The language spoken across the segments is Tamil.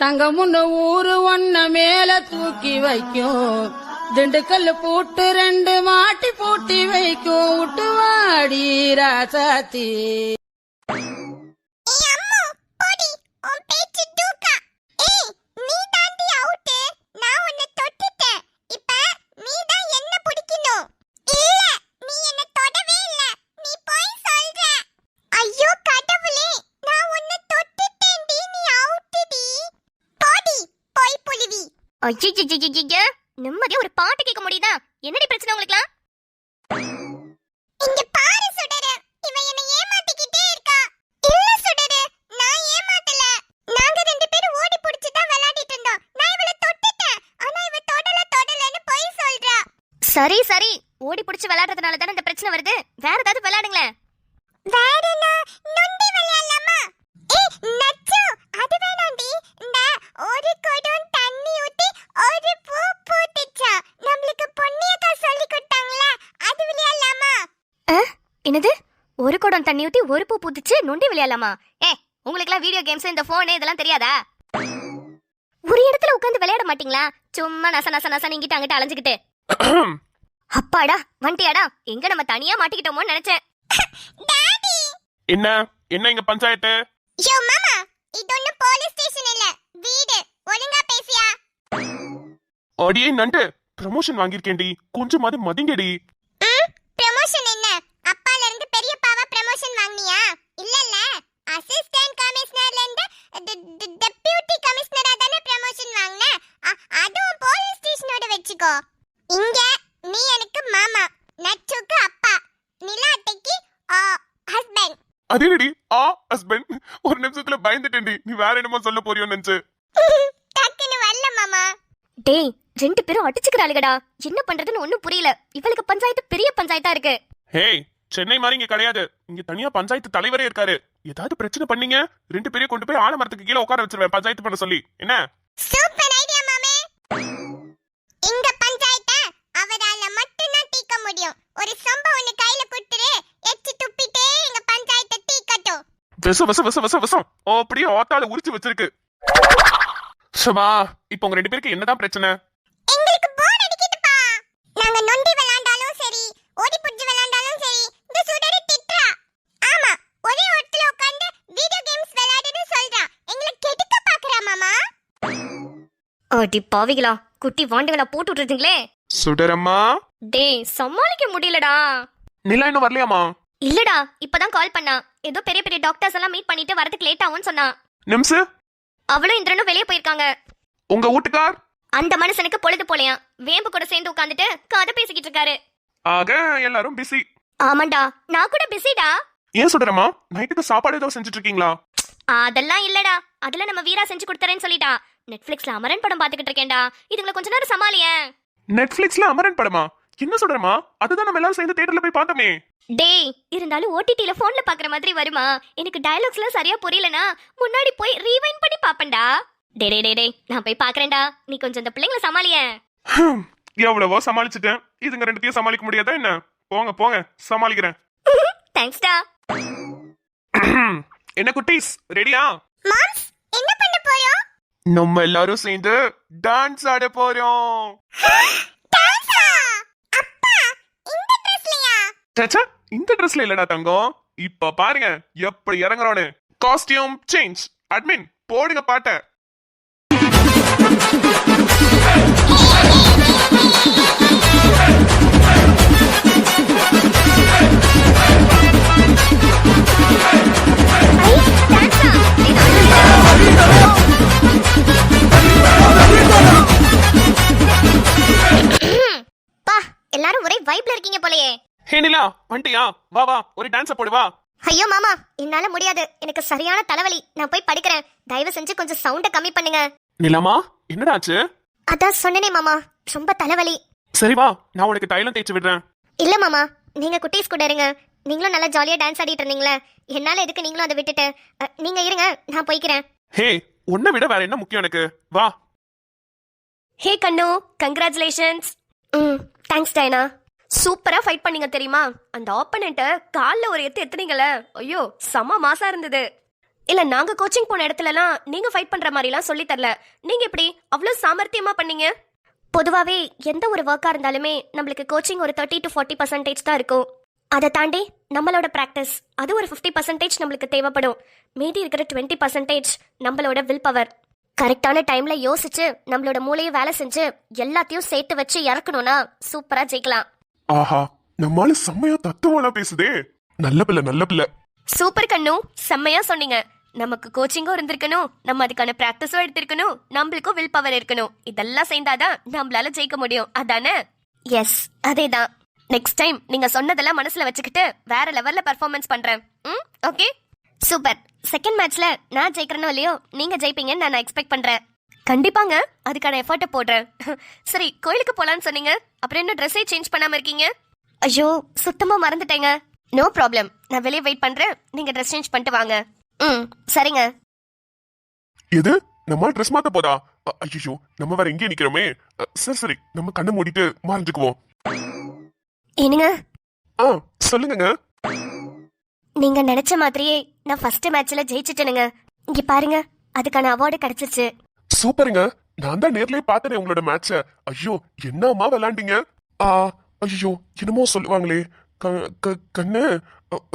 தங்கமுன்னு ஊரு ஒன்ன மேல தூக்கி வைக்கும், திண்டுக்கல் பூட்டு 2 மாட்டி பூட்டி வைக்கும், விட்டுவாடி ராசாத்தி. ஐயோ, நிம்மதியா ஒரு பாட்டு கேட்க முடியுதா? என்னடி பிரச்சனை உங்களுக்குலாம்? இங்க பாரு சுடரு, இவ என்ன ஏமாத்திக்கிட்டே இருக்கா. இல்ல சுடரு, நான் ஏமாத்தல. நாங்க 2 பேரும் ஓடி புடிச்சு தான் விளையாடிட்டு இருந்தோம். நான் இவள தொட்டுட்டேன், ஆனா இவ தொடலன்னு போய் சொல்றா. சரி சரி, ஓடி புடிச்சு விளையாடுறதுனால தான இந்த பிரச்சனை வருது. வேற ஏதாவது விளையாடுங்களேன். வேற என்ன? நொண்டி விளையாடலாமா? நச்சு, அது வேணாண்டி. இந்த ஒரு குடம் தண்ணி ஊத்தி ஒரு பூ பூத்துச்சா, நம்மளுக்கு பொன்னியக்கா சொல்லி கொடுத்தாங்களே, அது விளையாடலாமா? என்னது? ஒரு குடம் தண்ணி ஊத்தி ஒரு பூ பூத்துச்சு நொண்டி விளையாடலாமா? உங்களுக்குலாம் வீடியோ கேம்ஸ் இந்த போன் இதெல்லாம் தெரியாதா? ஒரு இடத்துல உட்கார்ந்து விளையாட மாட்டீங்களா? சும்மா நச நச நச நீங்கிட்டு அங்கிட்ட அலைஞ்சுக்கிட்டு. அப்பாடா வண்டியாடா, எங்க நம்ம தனியா மாட்டிக்கிட்டோமோன்னு நினைச்சேன். என்ன என்ன இங்க பஞ்சாயத்து? யோ மாமா, இது ஒண்ணு போலீஸ் ஸ்டேஷன் இல்ல, வீடு. ஒழுங்கா பேசியா? அடியே நண்டு, ப்ரமோஷன் வாங்கிருக்கேன்டி, கொஞ்சமாவது மதிங்கடி. ப்ரமோஷன் என்ன? அப்பால இருந்து பெரியப்பாவா ப்ரமோஷன் வாங்குனியா? இல்லல்ல, அசிஸ்டன்ட் கமிஷனர்ல இருந்து டெப்யூட்டி கமிஷனரா தானே ப்ரமோஷன் வாங்குன. அதுவும் போலீஸ் ஸ்டேஷனோட வெச்சுக்கோ. இங்க நீ எனக்கு மாமா, நச்சுக்கு அப்பா, நிலாட்டைக்கு ஹஸ்பண்ட். அதேடி ஹஸ்பண்ட். ஒரு நிமிஷத்துல பயந்துட்டேன்டி, நீ வேற என்னமோ சொல்ல போறியோன்னு நினைச்சு. டக்குன்னு வரல மாமா. டேய், 2 பேரும் அடிச்சுக்கிறாளுகடா. என்ன பண்றதுன்னு ஒண்ணும் புரியல. இவளுக்கு பஞ்சாயத்து பெரிய பஞ்சாயத்தா இருக்கு. ஹேய், சென்னை மாதிரி இங்க கிடையாது. இங்க தனியா பஞ்சாயத்து தலைவரே இருக்காரு. ஏதாவது பிரச்சனை பண்ணீங்க 2 பேரையும் கொண்டு போய் ஆலமரத்துக்கு கீழே உட்கார வச்சிருவேன் பஞ்சாயத்து பண்ண சொல்லி. என்ன? சூப்பர் ஐடியா மாமே. இந்த பஞ்சாயத்தை அவரால மட்டும் தான் தீர்க்க முடியும். ஒரு சம்பவம் ஒன்னு கையில குடுத்துரு, எச்சி துப்பிட்டே எங்க பஞ்சாயத்தை தீக்கட்டும். விஷம் அப்படியே ஓத்தால உரிச்சு வச்சிருக்கு. சமா, இப்போ உங்க 2 பேருக்கு என்னதான் பிரச்சனை? எங்களுக்கு போர் அடிக்குதுப்பா. நாங்க நொண்டி விளையாண்டாலும் சரி, ஓடி புடிச்சு விளையாண்டாலும் சரி, இந்த சுடரி திட்றா. ஆமா, ஒரே இடத்துல உட்கார்ந்து வீடியோ கேம்ஸ் விளையாடுன்னு சொல்றா. எங்களை கெடுக்க பாக்குறா மாமா. அடி பாவிகளா, குட்டி வாண்டுகளா போட்டு விட்டுறீங்களே. சுடரம்மா, டேய் சமாளிக்க முடியலடா. நிலா இன்னும் வரலையாமா? இல்லடா, இப்பதான் கால் பண்ணா. ஏதோ பெரிய பெரிய டாக்டர்ஸ் எல்லாம் மீட் பண்ணிட்டு வரதுக்கு லேட் ஆகும்னு சொன்னா. நிம்சு, அவளும் இந்திரனும் வெளியே போயிருக்காங்க. உங்க வீட்டுக்கார்? அந்த மனுஷனுக்கு பொழுது போலையா, வேம்பு கூட சேர்ந்து உட்கார்ந்துட்டு கதை பேசிக்கிட்டு இருக்காரு. ஆக எல்லாரும் பிஸி. ஆமாண்டா, நான் கூட பிஸிடா. ஏன் சுடரம்மா, நைட்டுக்கு சாப்பாடு ஏதோ செஞ்சுட்டு இருக்கீங்களா? அதெல்லாம் இல்லடா, அதுல நம்ம வீரா செஞ்சு கொடுத்தறேன்னு சொல்லிட்டா. நெட்ஃபிளிக்ஸ்ல அமரன் படம் பாத்துக்கிட்டு இருக்கேன்டா. இதுங்களை கொஞ்ச நேரம் சமாளியேன். நெட்ஃபிளிக்ஸ்ல அமரன் படமா? என்ன சொல்றமா? அதுதான் நம்ம எல்லாரும் சேர்ந்து தியேட்டர்ல போய் பார்த்தோமே. டேய், இருந்தாலும் ஓடிடில போன்ல பாக்குற மாதிரி வருமா? எனக்கு டயலாக்ஸ்லாம் சரியா புரியலனா முன்னாடி போய் ரீவைண்ட் பண்ணி பாப்பேன்டா. டேய், நான் போய் பாக்குறேன்டா. நீ கொஞ்சம் இந்த பிள்ளைங்களை சமாளியேன். எவ்வளவோ சமாளிச்சிட்டேன், இதுங்க 2த்தையும் சமாளிக்க முடியாதா என்ன? போங்க சமாளிக்கிறேன். தேங்க்ஸ்டா. என்ன குட்டீஸ், ரெடியா? மாம்ஸ், என்ன பண்ண போறோம்? நம்ம எல்லாரும் சேர்ந்து டான்ஸ் ஆட போறோம். டான்ஸா? அப்பா, இந்த ட்ரெஸ்லயா? சச்சா, இந்த ட்ரெஸ்ல இல்லடா தங்கம். இப்ப பாருங்க எப்படி இறங்குறோன்னு. Costume change. அட்மின் போடுங்க பாட்ட. எல்லாரும் ஒரே வைப்ல இருக்கீங்க போலயே. ஹே நிலா, வந்துட்டியா? வா ஒரு டான்ஸ் போடு வா. ஐயோ மாமா, என்னால முடியாது. எனக்கு சரியான தலைவலி. நான் போய் படிக்கிறேன். தயவு செஞ்சு கொஞ்சம் சவுண்ட கம்மி பண்ணுங்க. நிலாமா, என்னடாச்சு? அதான் சொன்னனே மாமா, ரொம்ப தலைவலி. சரி வா, நான் உனக்கு தைலம் தேய்ச்சி விடுறேன். இல்ல மாமா, நீங்க குட்டீஸ் கூட இருங்க. நீங்களும் நல்லா ஜாலியா டான்ஸ் ஆடிட்டு இருந்தீங்களே, என்னால எதுக்கு நீங்களும் அதை விட்டுட்டு? நீங்க இருங்க, நான் போய்க்கிறேன். ஹே, உன்னை விட வேற என்ன முக்கியம் எனக்கு? வா. ஹே கண்ணு, கங்க்ராச்சுலேஷன்ஸ். தேங்க்ஸ் டைனா. சூப்பரா ஃபைட் பண்ணீங்க தெரியுமா? அந்த ஆப்பனண்ட்ட கால்ல ஒரு எத்து எத்துனீங்கல, ஐயோ செம மாசா இருந்தது. இல்ல நாங்க கோச்சிங் போன இடத்துலலாம் நீங்க ஃபைட் பண்ற மாதிரிலாம் சொல்லி தரல. நீங்க எப்படி அவ்வளவு சாமர்த்தியமா பண்ணீங்க? பொதுவாவே எந்த ஒரு ஒர்க்கா இருந்தாலுமே நம்மளுக்கு கோச்சிங் ஒரு 30 to 40% தான் இருக்கும். அதை தாண்டி நம்மளோட ப்ராக்டிஸ் அது ஒரு 50% நம்மளுக்கு தேவைப்படும். மீதி இருக்கிற 20% நம்மளோட வில் பவர். கரெக்டான டைம்ல யோசிச்சு நம்மளோட மூளையை வேலை செஞ்சு எல்லாத்தையும் சேர்த்து வச்சு இறக்கணும்னா சூப்பரா ஜெயிக்கலாம். ஆஹா, நம்மால செம்மையா தத்துவம்லாம் பேசுதே. நல்ல பிள்ளை நல்ல பிள்ளை. சூப்பர் கண்ணு, செம்மையா சொன்னீங்க. நமக்கு கோச்சிங்கும் இருந்திருக்கணும், நம்ம அதுக்கான பிராக்டிஸும் எடுத்திருக்கணும், நம்மளுக்கும் வில் பவர் இருக்கணும். இதெல்லாம் சேர்ந்தாதான் நம்மளால ஜெயிக்க முடியும், அதானே? எஸ், அதேதான். நெக்ஸ்ட் டைம் நீங்க சொன்னதெல்லாம் மனசுல வச்சுக்கிட்டு வேற லெவல்ல பெர்ஃபார்மன்ஸ் பண்றேன். Okay, super. செகண்ட் மேட்ச்ல நான் ஜெயிக்கிறனோ இல்லையோ நீங்க ஜெயிப்பீங்கன்னு நான் எக்ஸ்பெக்ட் பண்றேன். கண்டிப்பாங்க, அதுக்கான எஃபர்ட்டை போடுறேன். சரி, கோயிலுக்கு போலான்னு சொன்னீங்க, அப்புறம் என்ன ட்ரெஸ்ஸே சேஞ்ச் பண்ணாம இருக்கீங்க? ஐயோ, சுத்தமா மறந்துட்டேங்க. நோ ப்ராப்ளம், நான் வெளியே வெயிட் பண்றேன், நீங்க ட்ரெஸ் சேஞ்ச் பண்ணிட்டு வாங்க. சரிங்க. எது நம்ம ட்ரெஸ் மாத்த போதா? ஐயோ, நம்ம வேற எங்கே நிக்கிறோமே. சரி சரி, நம்ம கண்ணை மூடிட்டு மறைஞ்சுக்குவோம். என்னங்க? சொல்லுங்க. நீங்க நினைச்ச மாதிரியே நான் ஃபர்ஸ்ட் மேட்ச்ல ஜெயிச்சிட்டேனுங்க. இங்க பாருங்க, அதுக்கான அவார்டு கிடைச்சிச்சு. சூப்பருங்க. நான் தான் நேர்லயே பார்த்தேனே உங்களோட மேட்ச. ஐயோ, என்னமா விளையாண்டீங்க. ஐயோ, என்னமோ சொல்லுவாங்களே, கண்ணு.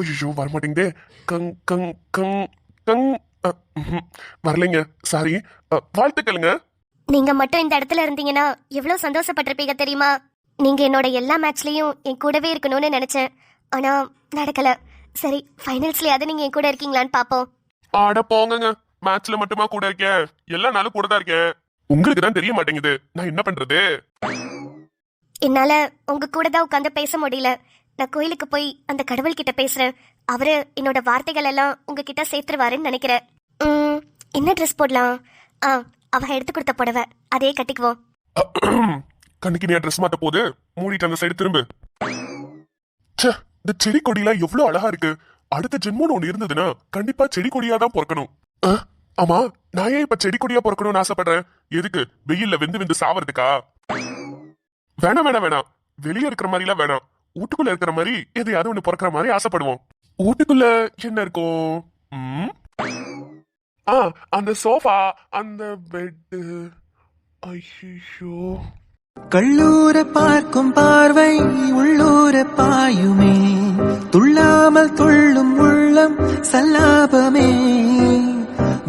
ஐயோ, வரமாட்டேங்குதே. கங் கங் கங் கங் வரலைங்க, சாரி. வாழ்த்துக்களுங்க. நீங்க மட்டும் இந்த இடத்துல இருந்தீங்கன்னா எவ்வளவு சந்தோஷப்பட்டிருப்பீங்க தெரியுமா? நீங்க என்னோட எல்லா மேட்ச்லயும் என் கூடவே இருக்கணும்னு நினைச்சேன், ஆனா நடக்கல. சரி, ஃபைனல்ஸ்லயாவது நீங்க என் கூட இருக்கீங்களான்னு பாப்போம். ஆட போங்க, மேட்ச்ல மட்டுமா கூட இருக்கேன், எல்லா நாளும் கூட தான் இருக்கேன். உங்களுக்கு தான் தெரிய மாட்டேங்குது, நான் என்ன பண்றது? என்னால உங்க கூட தான் உட்காந்து பேச முடியல. நான் கோயிலுக்கு போய் அந்த கடவுள் கிட்ட பேசுறேன். அவரு என்னோட வார்த்தைகள் எல்லாம் உங்ககிட்ட சேர்த்துருவாருன்னு நினைக்கிறேன். என்ன ட்ரெஸ் போடலாம்? அவ எடுத்து கொடுத்த புடவை, அதே கட்டிக்குவோம். கண்ணுக்கு நீ ட்ரெஸ் மாத்த போது மூடிட்டு அந்த சைடு திரும்பு. இந்த செடி கொடியெல்லாம் எவ்வளவு அழகா இருக்கு. அடுத்த ஜென்மம் ஒண்ணு இருந்ததுன்னா கண்டிப்பா செடி கொடியா தான் பிறக்கணும். ஆமா, நான் ஏன் இப்ப செடி கொடியா பிறக்கணும்னு ஆசைப்படுறேன்? எதுக்கு? வெயில்ல வெந்து வெந்து சாவறதுக்கா? வேணாம் வேணாம் வேணாம், வெளியே இருக்கிற மாதிரி எல்லாம் வேணாம். வீட்டுக்குள்ள இருக்கிற மாதிரி எதையாவது ஒண்ணு பிறக்கிற மாதிரி ஆசைப்படுவோம். வீட்டுக்குள்ள என்ன இருக்கும்? அந்த சோஃபா, அந்த பெட். ஐயோ, கள்ளூர பார்க்கும் பார்வை உள்ளூர பாயுமே, துள்ளாமல் துள்ளும் உள்ளம் சல்லாபமே,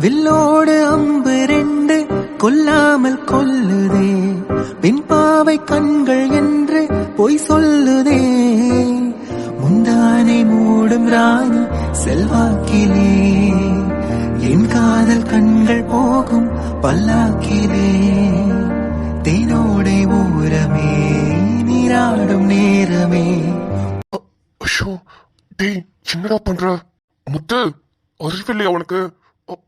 வில்லோடு அம்பு 2 கொல்லாமல் கொல்லுதே, பின்பாவை கண்கள் என்று பொய் சொல்லுதே, முந்தானை மூடும் ராணி செல்வாக்கிலே, என் காதல் கண்கள் போகும் பல்லாக்கிலே, தேனோடை ஊரமே நீராடும் நேரமே. டேய், என்னடா பண்ற? முத்து, அறிவில்லையா உனக்கு?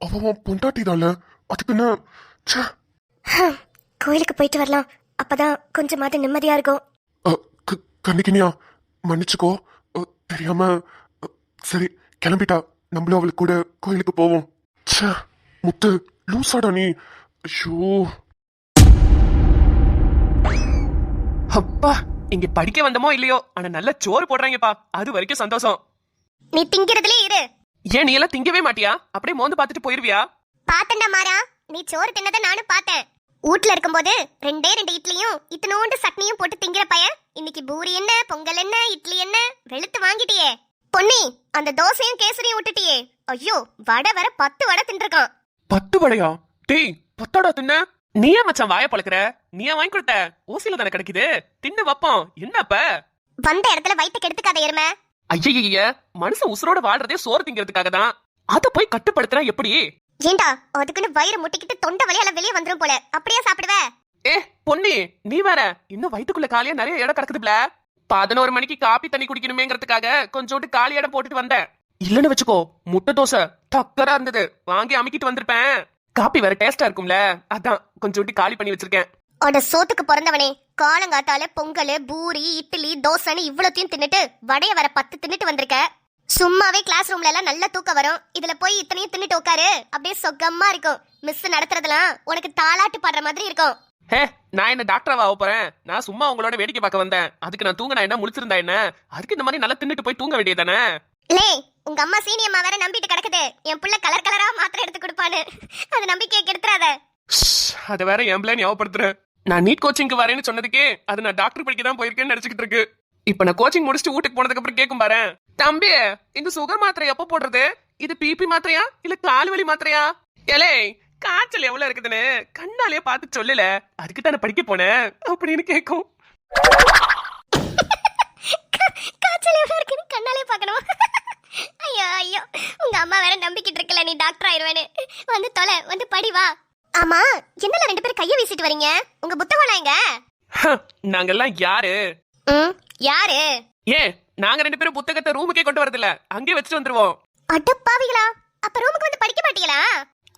அவன் பொண்டாட்டிதால, அதுக்குன்னு. கோயிலுக்கு போயிட்டு வரலாம், அப்பதான் கொஞ்சமாவது நிம்மதியா இருக்கும். கண்ணிக்கினியா, மன்னிச்சுக்கோ, தெரியாம. சரி, கிளம்பிட்டா, நம்மளும் அவளுக்கு கூட கோயிலுக்கு போவோம். முத்து, லூசாடா நீ. ஐயோ, அப்பா, இங்க படிக்க வந்தமோ இல்லையோ, ஆனா நல்ல சோறு போடுறாங்கப்பா, அது வரைக்கும் சந்தோஷம். நீ திங்கிறதுலே இரு. ஏன் நீ எல்லாம் திங்கவே மாட்டியா? அப்படியே மோந்து பார்த்துட்டு போயிருவியா? பாத்தண்டா மாறா, நீ சோறு தின்னத நானும் பார்த்தேன். வீட்ல இருக்கும்போது 2 இட்லியும் இத்தனோண்டு சட்னியும் போட்டு திங்கிற பையன், இன்னைக்கு பூரி என்ன, பொங்கல் என்ன, இட்லி என்ன, வெளுத்து வாங்கிட்டியே. பொன்னி, அந்த தோசையும் கேசரியும் விட்டுட்டியே. ஐயோ, வடை வர 10 வடை தின்றுக்கான். 10 வடையா? டேய், 10 தின்ன? நீயே மச்சான் வாய பழக்கிற? நீயா வாங்கி கொடுத்த? ஓசியில தானே கிடைக்குது, தின்னு வப்போம். என்னப்ப வந்த இடத்துல வயிற்று கெடுத்துக்காத எருமை. ஐய, மனுஷன் உசுரோட வாழ்றதே சோறு திங்கிறதுக்காக தான். அத போய் கட்டுப்படுத்துறா எப்படி? ஏண்டா, அதுக்குன்னு வயிறு முட்டிக்கிட்டு தொண்டை வலியால வெளியே வந்துரும் போல, அப்படியே சாப்பிடுவ? பொன்னி, நீ வேற, இன்னும் வயிற்றுக்குள்ள காலியா நிறைய இடம் கிடக்குதுல. 11 மணிக்கு காப்பி தண்ணி குடிக்கணுமேங்கிறதுக்காக கொஞ்சோண்டு காலி இடம் போட்டுட்டு வந்தேன். இல்லன்னு வச்சுக்கோ, முட்டை தோசை டக்கரா இருந்தது, வாங்கி அமுக்கிட்டு வந்திருப்பேன். காப்பி வேற டேஸ்டா இருக்கும்ல, அதான் கொஞ்சோண்டு காலி பண்ணி வச்சிருக்கேன். அட சோத்துக்கு பிறந்தவனே, காலங்காத்தால பொங்கல், பூரி, இட்லி, தோசைன்னு இவ்வளத்தையும் தின்னுட்டு வடைய வர 10 தின்னுட்டு வந்திருக்க. சும்மாவே கிளாஸ் ரூம்ல எல்லாம் நல்ல தூக்கம் வரும், இதுல போய் இத்தனையும் தின்னுட்டு உட்காரு, அப்படியே சொக்கமா இருக்கும். மிஸ் நடத்துறதெல்லாம் உனக்கு தாலாட்டு பாடுற மாதிரி இருக்கும். நான் என்ன டாக்டராவா போறேன்? நான் சும்மா உங்களோட வேடிக்கை பார்க்க வந்தேன். அதுக்கு நான் தூங்க நான் என்ன முழிச்சிருந்தா என்ன? அதுக்கு இந்த மாதிரி நல்லா தின்னுட்டு போய் தூங்க வேண்டியதானே? லே உங்க அம்மா சீனியம்மா வேற நம்பிட்டு கிடக்குது என் புள்ள கலர் கலரா மாத்திரை எடுத்து கொடுப்பான்னு. அது நம்பிக்கையை கெடுத்துறாத. அத வேற என் பிள்ளை ஞாபகப்படுத்துறேன். நான் நீட் கோச்சிங்க்கு வரேன்னு சொன்னதுக்கே அது நான் டாக்டர் படிக்க தான் போயிருக்கேன்னு நினைச்சுக்கிட்டு இருக்கு. இப்ப நான் கோச்சிங் முடிச்சுட்டு வீட்டுக்கு போனதுக்கு அப்புறம் கேட்கும் பாரு, தம்பி இந்த சுகர் மாத்திரை எப்ப போடுறது? இது பிபி மாத்திரையா இல்ல கால் வலி மாத்திரையா? ஏலே காய்ச்சல் எவ்வளவு இருக்குதுன்னு கண்ணாலே பார்த்து சொல்லல, அதுக்கு தானே படிக்க போனேன் அப்படின்னு கேட்கும். காய்ச்சல் எவ்வளவு இருக்குன்னு கண்ணாலே பார்க்கணும். ஐயோ ஐயோ, உங்க அம்மா வேற நம்பிக்கிட்டு இருக்கல நீ டாக்டர் ஆயிருவேன்னு. வந்து தொலை, வந்து படி வா. ஆமா, என்னல ரெண்டு பேரும் கைய வீசிட்டு வரீங்க? உங்க புத்தகம் எங்க? நாங்கெல்லாம் யாரு? யாரு? ஏன் நாங்க ரெண்டு பேரும் புத்தகத்தை ரூமுக்கே கொண்டு வரதில்ல, அங்கே வச்சுட்டு வந்துருவோம். அடப்பாவிகளா, அப்ப ரூமுக்கு வந்து படிக்க மாட்டீங்களா?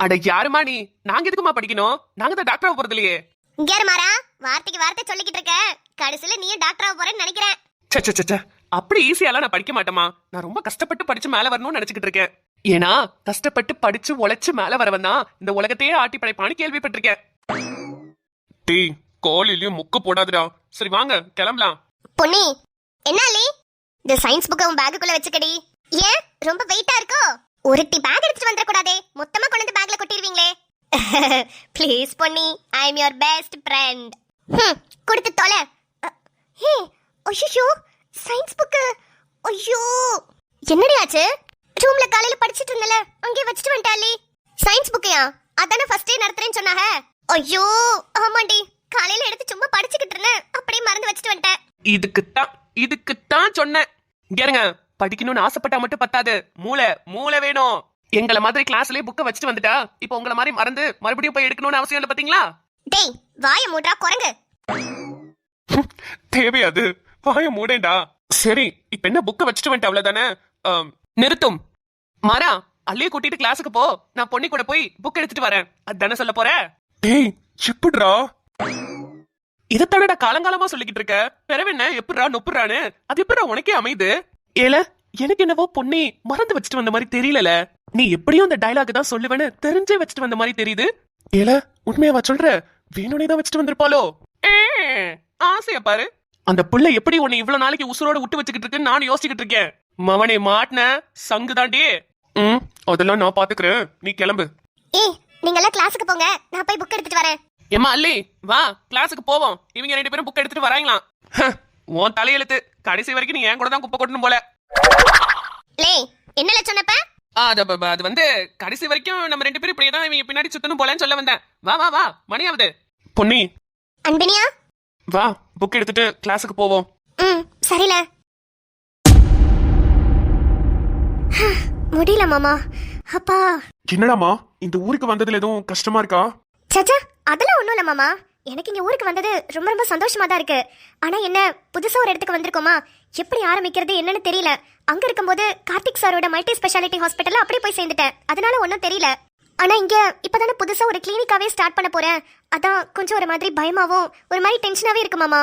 அட யாருமா நீ? நாங்க எதுக்குமா படிக்கணும்? நாங்க தான் டாக்டர் ஆக போறது இல்லையே. இங்க யாரு மாறா, வார்த்தைக்கு வார்த்தை சொல்லிக்கிட்டு இருக்க. கடைசில நீயும் டாக்டர் ஆக போறேன்னு நினைக்கிறேன். சே அப்படி ஈஸியாலாம் நான் படிக்க மாட்டேமா. நான் ரொம்ப கஷ்டப்பட்டு படிச்சு மேல வரணும்னு நினைச்சுக்கிட்டு இருக்கேன். ஏன்னா கஷ்டப்பட்டு படிச்சு உழைச்சு மேல வரவன் தான் இந்த உலகத்தையே ஆட்டி படைப்பான்னு கேள்விப்பட்டிருக்கேன். டீ கோழிலையும் முக்கு போடாதுடா. சரி வாங்க கிளம்பலாம். பொன்னி, என்ன லீ? இந்த சயின்ஸ் புக்க உன் பேக்குக்குள்ள வச்சுக்கடி. ஏன் ரொம்ப வெயிட்டா இருக்கோ? ஒருத்தி பேக் எடுத்துட்டு வந்துட கூடாதே, மொத்தமா கொண்டு வந்து பேக்ல கொட்டிடுவீங்களே. Please Ponni, I am your best friend. கொடுத்து தொலை. ஹே ஐயோ, சயின்ஸ் புக். ஐயோ என்னடி ஆச்சு? ரூம்ல காலையில படிச்சிட்டு இருந்தல, அங்கேயே வச்சிட்டு வந்துட்டாளே. சயின்ஸ் புக்கையா? அதானே ஃபர்ஸ்ட் டே நடத்துறேன்னு சொன்னாங்க. ஐயோ ஆமாண்டி, காலையில எடுத்து சும்மா படிச்சுக்கிட்டு இருந்தேன், அப்படியே மறந்து வச்சிட்டு வந்துட்டேன். இதுக்குத்தான் சொன்னேன். கேருங்க, படிக்கணும்னு ஆசைப்பட்டா மட்டும் பத்தாது, மூளை வேணும். எங்களை மாதிரி கிளாஸ்லயே புக்க வச்சுட்டு வந்துட்டா இப்ப உங்களை மாதிரி மறந்து மறுபடியும் போய் எடுக்கணும்னு அவசியம் இல்லை பாத்தீங்களா? டேய் வாய மூடா குரங்கு. தேவையாது, வாய மூடேண்டா. சரி இப்ப என்ன புக்க வச்சுட்டு வந்துட்டு அவ்வளவுதானே. நிறுத்தும் மாறா, அள்ளிய கூட்டிட்டு கிளாஸுக்கு போ, நான் பொண்ணி கூட போய் புக் எடுத்துட்டு வரேன். அதானே சொல்ல போற? டேய் எப்படிடா? இதத்தானடா காலங்காலமா சொல்லிக்கிட்டு இருக்க. பிறவென்ன எப்படிரா நொப்புறான்னு அது எப்படிரா உனக்கே அமைது? ஏல எனக்கு என்னவோ பொண்ணி மறந்து வச்சுட்டு வந்த மாதிரி தெரியல. நீ எப்படியும் அந்த டைலாக் தான் சொல்லுவேன்னு தெரிஞ்சே வச்சுட்டு வந்த மாதிரி தெரியுது. ஏல உண்மையாவா சொல்ற? வேணும்னே தான் வச்சுட்டு வந்திருப்பாளோ? ஆசையா பாரு. அந்த புள்ள எப்படி உன்னை இவ்வளவு நாளைக்கு உசுரோட விட்டு வச்சுக்கிட்டு இருக்குன்னு நான் யோசிச்சுக்கிட்டு இருக்கேன். மவனை மாட்டின சங்கு தாண்டி. அதெல்லாம் நான் பாத்துக்கிறேன், நீ கிளம்பு. ஏய் நீங்க எல்லாம் கிளாஸுக்கு போங்க, நான் போய் புக் எடுத்துட்டு வரேன். ஏமா அல்லி வா, கிளாஸுக்கு போவோம். இவங்க ரெண்டு பேரும் புக் எடுத்துட்டு வராங்களாம். உன் தலையெழுத்து, கடைசி வரைக்கும் நீ என் கூட தான் குப்பை கொட்டணும் போல. லே என்னல சொன்னப்ப? அது வந்து கடைசி வரைக்கும் நம்ம ரெண்டு பேரும் இப்படியே தான் இவங்க பின்னாடி சுத்தணும் போலன்னு சொல்ல வந்தேன். வா மணியாவது. பொன்னி அன்பினியா வா, புக் எடுத்துட்டு கிளாஸுக்கு போவோம். சரில. முடியல மாமா. அப்பா என்னடாமா இந்த ஊருக்கு வந்ததுல எதுவும் கஷ்டமா இருக்கா? சச்சா அதெல்லாம் ஒண்ணும் இல்ல மாமா, எனக்கு இங்க ஊருக்கு வந்தது ரொம்ப ரொம்ப சந்தோஷமா தான் இருக்கு. ஆனா என்ன புதுசா ஒரு இடத்துக்கு வந்திருக்கோமா, எப்படி ஆரம்பிக்கிறது என்னன்னு தெரியல. அங்க இருக்கும்போது கார்த்திக் சாரோட மல்டி ஸ்பெஷாலிட்டி ஹாஸ்பிட்டல்ல அப்படியே போய் சேர்ந்துட்டேன், அதனால ஒன்னும் தெரியல. ஆனா இங்க இப்பதானே புதுசா ஒரு கிளினிக்காவே ஸ்டார்ட் பண்ண போறேன், அதான் கொஞ்சம் ஒரு மாதிரி பயமாவும் ஒரு மாதிரி டென்ஷனாவே இருக்கு மாமா.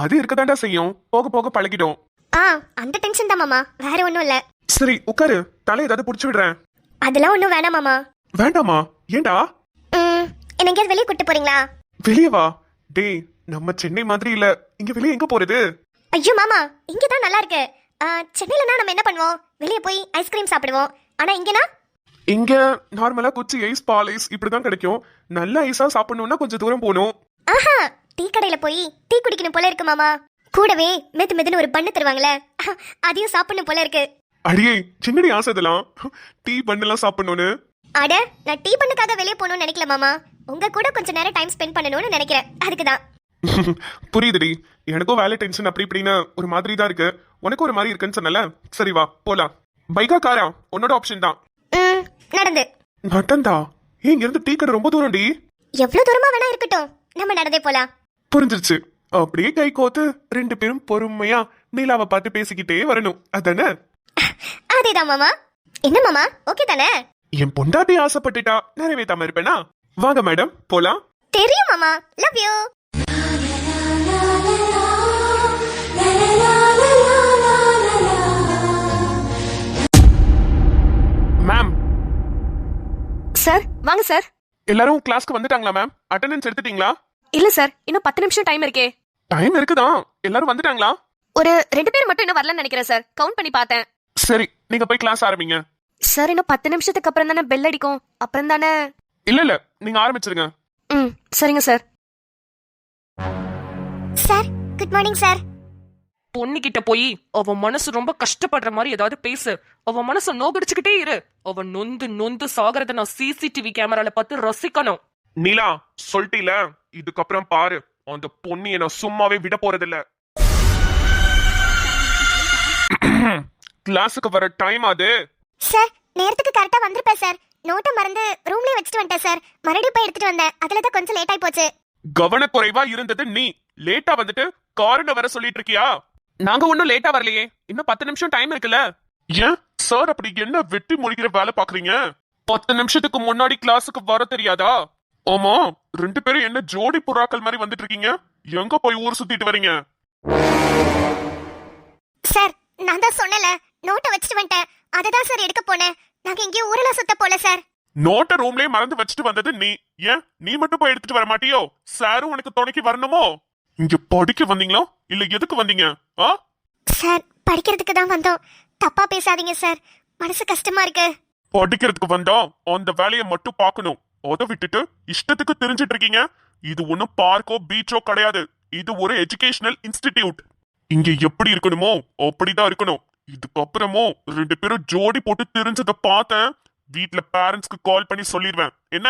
அது இருக்கதாண்டா செய்யும், போக போக பழகிடும். அந்த டென்ஷன் தான் மாமா, வேற ஒண்ணும் இல்ல. சரி உட்காரு, தலை ஏதாவது புடிச்சு விடுறேன். அதெல்லாம் ஒண்ணும் வேணாம் மாமா. வேண்டாமா? ஏண்டா? என்ன எங்கேயாவது வெளியே கூட்டு போறீங்களா? வெளியே வா. டேய் நம்ம சென்னை மாதிரி இல்ல, இங்க வெளியே எங்க போறது? ஐயோ மாமா, இங்கதான் நல்லா இருக்கு. சென்னையிலனா நம்ம என்ன பண்ணுவோம், வெளியே போய் ஐஸ்கிரீம் சாப்பிடுவோம். ஆனா இங்கனா இங்க நார்மலா குச்சி ஐஸ், பால் ஐஸ் இப்படிதான் கிடைக்கும். நல்ல ஐஸா சாப்பிடணும்னா கொஞ்சம் தூரம் போகணும். ஆஹா, டீ கடையில போய் டீ குடிக்கணும் போல இருக்கு மாமா. கூடவே மெது மெதுன்னு ஒரு பண்ணு தருவாங்களே, அதையும் சாப்பிடணும் போல இருக்கு. அடியே சின்னடி ஆசை இதெல்லாம், டீ பண்ணெல்லாம் சாப்பிடணும்னு. அட நான் டீ பண்ணுக்காக வெளியே போகணும்னு நினைக்கல மாமா, உங்க கூட கொஞ்ச நேரம் டைம் ஸ்பெண்ட் பண்ணணும்னு நினைக்கிறேன், அதுக்குதான். புரியுதுடி, எனக்கும் வேலை டென்ஷன் அப்படி இப்படின்னு ஒரு மாதிரி தான் இருக்கு. உனக்கு ஒரு மாதிரி இருக்குன்னு சொன்னல, சரி வா போலாம். பைக்கா காரா உன்னோட ஆப்ஷன் தான். நடந்து. நடந்தா? இங்க இருந்து டீ கடை ரொம்ப தூரம் டி. எவ்வளவு தூரமா வேணா இருக்கட்டும், நம்ம நடந்தே போலாம். புரிஞ்சிருச்சு. அப்படியே கை கோத்து ரெண்டு பேரும் பொறுமையா நீலாவை பார்த்து பேசிக்கிட்டே வரணும், அதானே? அதேதான் மாமா. என்ன மாமா, ஓகே தானே? என் பொண்டாட்டி ஆசைப்பட்டுட்டா நிறைவேத்தாம இருப்பேனா? வாங்க மேடம் போலாம். தெரியும் மாமா, லவ் யூ. மேம். சார் வாங்க சார். எல்லாரும் கிளாஸ்க்கு வந்துட்டாங்களா மேம்? அட்டெண்டன்ஸ் எடுத்துட்டீங்களா? இல்ல சார், இன்னும் 10 நிமிஷம் டைம் இருக்கே. டைம் இருக்குதான், எல்லாரும் வந்துட்டாங்களா? ஒரு 2 பேர் மட்டும் இன்னும் வரலன்னு நினைக்கிறேன் சார், கவுண்ட் பண்ணி பார்த்தேன். சரி நீங்க போய் கிளாஸ் ஆரம்பிங்க. சார் இன்னும் 10 நிமிஷத்துக்கு அப்புறம் தானே பெல் அடிக்கும், அப்புறம் தானே. இல்ல நீங்க ஆரம்பிச்சிருங்க. ம் சரிங்க sir. Sir good morning sir. பொண்ணுகிட்ட போய் அவ மனசு ரொம்ப கஷ்டப்படுற மாதிரி ஏதாவது பேசு. அவ மனசு நோகடிச்சுக்கிட்டே இரு. அவ நொந்து நொந்து சாகறத நான் சிசிடிவி கேமரால பார்த்து ரசிக்கணும். நீலா சொல்லிட்டீல, இதுக்கப்புறம் பாரு அந்த பொண்ணு என்ன சும்மாவே விட போறதில்ல. கிளாஸுக்கு வர டைம் அது. சார் நேரத்துக்கு கரெக்டா வந்திருப்பேன் சார். நோட்டை மறந்து ரூம்லயே வச்சுட்டு வந்துட்டேன் சார். மறுபடியும் போய் எடுத்துட்டு வந்தேன், அதுல தான் கொஞ்சம் லேட் ஆயி போச்சு. கவனக்குறைவா இருந்தது நீ. லேட்டா வந்துட்டு காரணம் வர சொல்லிட்டு இருக்கியா? நாங்க ஒன்னும் லேட்டா வரலையே, இன்னும் 10 நிமிஷம் டைம் இருக்குல்ல. ஏன் சார் அப்படி என்ன வெட்டி முடிக்கிற வேலை பாக்குறீங்க? 10 நிமிஷத்துக்கு முன்னாடி கிளாஸுக்கு வர தெரியாதா? ஆமா, 2 பேரும் என்ன ஜோடி புறாக்கள் மாதிரி வந்துட்டு இருக்கீங்க. எங்க போய் ஊர் சுத்திட்டு வரீங்க? சார் நான் தான் சொன்னல, நோட்டை வச்சுட்டு வந்துட்டேன், அததான் சார் எடுக்க போனேன். நாங்க இங்கே ஊரெல்லாம் சுத்த போல சார். நோட்ட ரூம்லயே மறந்து வச்சுட்டு வந்தது நீ. ஏன் நீ மட்டும் போய் எடுத்துட்டு வர மாட்டியோ? சாரும் உனக்கு துணைக்கு வரணுமோ? இங்க படிக்க வந்தீங்களா இல்ல எதுக்கு வந்தீங்க? சார் படிக்கிறதுக்கு தான் வந்தோம், தப்பா பேசாதீங்க சார், மனசு கஷ்டமா இருக்கு. படிக்கிறதுக்கு வந்தா அந்த வேலையை மட்டும் பார்க்கணும். அதை விட்டுட்டு இஷ்டத்துக்கு தெரிஞ்சிட்டு இருக்கீங்க. இது ஒன்னும் பார்க்கோ பீச்சோ கிடையாது, இது ஒரு எஜுகேஷனல் இன்ஸ்டிடியூட். இங்க எப்படி இருக்கணுமோ அப்படிதான் இருக்கணும். இதுக்கப்புறமும் 2 பேரும் ஜோடி போட்டு தெரிஞ்சதை பார்த்தேன், வீட்ல பேரண்ட்ஸ்க்கு கால் பண்ணி சொல்லிடுவேன். என்ன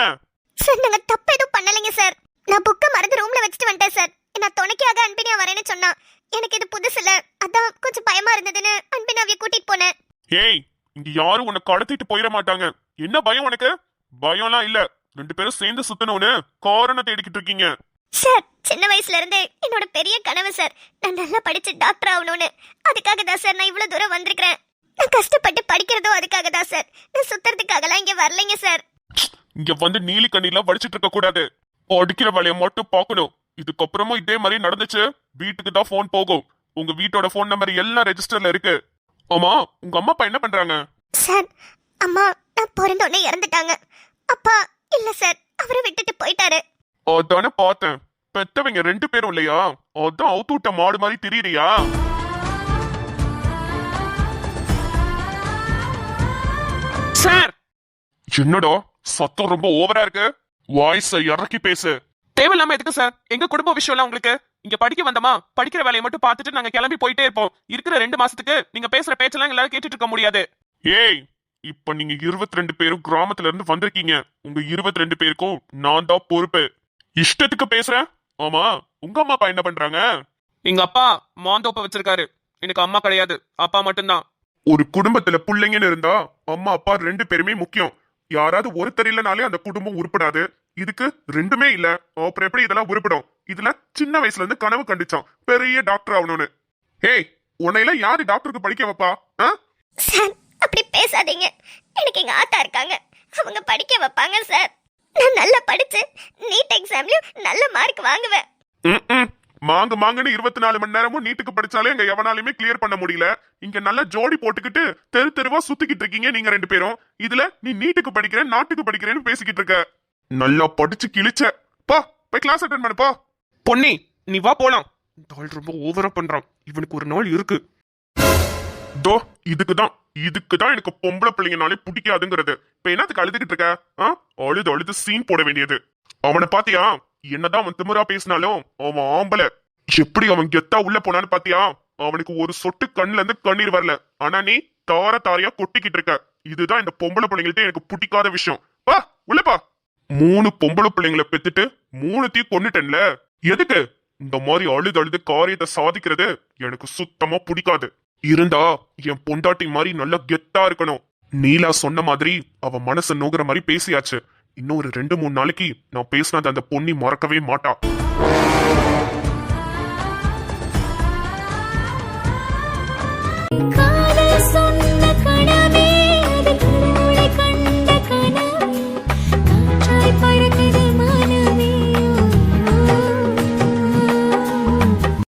சார் நாங்க தப்பு எதுவும் பண்ணலைங்க சார். நான் புக்கை மறந்து ரூம்ல வச்சுட்டு வந்துட்டேன் சார். நான் துணைக்காக அன்பினியா வரேன்னு சொன்னா. எனக்கு இது புதுசு இல்ல, அதான் கொஞ்சம் பயமா இருந்ததுன்னு அன்பினாவிய கூட்டிட்டு போனேன். ஏய், இங்க யாரும் உன்னை கடத்திட்டு போயிட மாட்டாங்க. என்ன பயம் உனக்கு? பயம்லாம் இல்ல. 2 பேரும் சேர்ந்து சுத்தணும்னு காரணம் தேடிக்கிட்டு இருக்கீங்க. சார் சின்ன வயசுல இருந்தே என்னோட பெரிய கனவு சார், நான் நல்லா படிச்சு டாக்டர் ஆகணும்னு. அதுக்காக தான் சார் நான் இவ்வளவு தூரம் வந்திருக்கிறேன். நான் கஷ்டப்பட்டு படிக்கிறதும் அதுக்காக தான் சார். நான் சுத்துறதுக்காகலாம் இங்க வரலைங்க சார். இங்க வந்து நீலி கண்ணிலாம் வடிச்சிட்டு இருக்க கூடாது. படிக்கிற வேலையை மட்டும் பார்க்கணும். இதுக்கப்புறமும் இதே மாதிரி நடந்துச்சு, வீட்டுக்கு தான் போன் போகும். உங்க வீட்டோட போன் நம்பர் எல்லாம் ரெஜிஸ்டர்ல இருக்கு. ஆமா, உங்க அம்மா அப்பா என்ன பண்றாங்க? சார் அம்மா நான் பிறந்தோடனே இறந்துட்டாங்க. அப்பா இல்ல சார், அவரை விட்டுட்டு போயிட்டாரு. அதானே பார்த்தேன். பெத்தவங்க 2 பேரும் இல்லையா? அதான் அவுத்து விட்ட மாடு மாதிரி தெரியறியா? சார் என்னடா சத்தம் ரொம்ப ஓவரா இருக்கு. வாய்ஸ இறக்கி பேசு. தேவையில்லாம எதுக்கு சார்? எங்க குடும்ப விஷயம் எல்லாம் உங்களுக்கு. இங்க படிக்க வந்தமா, படிக்கிற வேலையை மட்டும் பார்த்துட்டு நாங்க கிளம்பி போயிட்டே இருப்போம். இருக்கிற 2 மாசத்துக்கு நீங்க பேசுற பேச்செல்லாம் எல்லாரும் கேட்டுட்டு இருக்க முடியாது. ஏய், இப்ப நீங்க 22 பேரும் கிராமத்துல இருந்து வந்திருக்கீங்க. உங்க 22 பேருக்கும் நான் தான் பொறுப்பு. இஷ்டத்துக்கு பேசுறேன். ஆமா, உங்க அம்மா அப்பா என்ன பண்றாங்க? எங்க அப்பா மாந்தோப்ப வச்சிருக்காரு. எனக்கு அம்மா கிடையாது, அப்பா மட்டும்தான். ஒரு குடும்பத்துல புள்ளைங்கன்னு இருந்தா அம்மா அப்பா 2 பேருமே முக்கியம். யாராவது ஒருத்தர் இல்லனாலே அந்த குடும்பம் உருப்படாது. இதுக்கு 2மே இல்ல, அப்புறம் எப்படி இதெல்லாம் உருப்படும்? இதுல சின்ன வயசுல இருந்து கனவு கண்டுச்சான் பெரிய டாக்டர் ஆகணும்னு. ஏய், உன்னையில யாரு டாக்டருக்கு படிக்க வைப்பா? சார் அப்படி பேசாதீங்க, எனக்கு எங்க ஆத்தா இருக்காங்க, அவங்க படிக்க வைப்பாங்க சார். நான் நல்லா படிச்சு நீட் எக்ஸாம்லயும் நல்ல மார்க் வாங்குவேன். மாங்குன்னு 24 மணி நேரமும் நீட்டுக்கு படிச்சாலே எங்க எவனாலுமே கிளியர் பண்ண முடியல. இங்க நல்லா ஜோடி போட்டுக்கிட்டு தெரு தெருவா சுத்திக்கிட்டு இருக்கீங்க நீங்க 2 பேரும். இதுல நீ நீட்டுக்கு படிக்கிறேன் நாட்டுக்கு படிக்கிறேன்னு பேசிக்கிட்டு இருக்க. நல்லா படிச்சு கிழிச்ச. பா போய் கிளாஸ் அட்டெண்ட் பண்ணு போ. பொன்னி நீ வா போலாம். இந்த ஆள் ரொம்ப ஓவரா பண்றான். இவனுக்கு ஒரு நாள் இருக்கு. தோ இதுக்குதான் எனக்கு பொம்பளை பிள்ளைங்கனாலே பிடிக்காதுங்கிறது. இப்ப என்னத்துக்கு அழுதுகிட்டு இருக்க? அழுது சீன் போட வேண்டியது. அவனை பாத்தியா? என்னதான் அவன் திமிரா பேசினாலும் அவன் ஆம்பளை. எப்படி அவன் கெத்தா உள்ள போனான்னு பாத்தியா? அவனுக்கு ஒரு சொட்டு கண்ணுல இருந்து கண்ணீர் வரல. ஆனா நீ தாரையா கொட்டிக்கிட்டு இருக்க. இதுதான் இந்த பொம்பளை பிள்ளைங்கள்ட்ட எனக்கு பிடிக்காத விஷயம். பா உள்ளப்பா. 3 பொம்பளை பிள்ளைங்களை பெத்துட்டு 3த்தையும் கொன்னுட்டேன்ல. எதுக்கு? இந்த மாதிரி அழுது காரியத்தை சாதிக்கிறது எனக்கு சுத்தமா பிடிக்காது. இருந்தா என் பொண்டாட்டி மாதிரி நல்லா கெத்தா இருக்கணும். நீலா சொன்ன மாதிரி அவ மனசு நோகுற மாதிரி பேசியாச்சு. இன்னொரு 2-3 நாளைக்கு நான் பேசினது அந்த பொண்ணி மறக்கவே மாட்டா.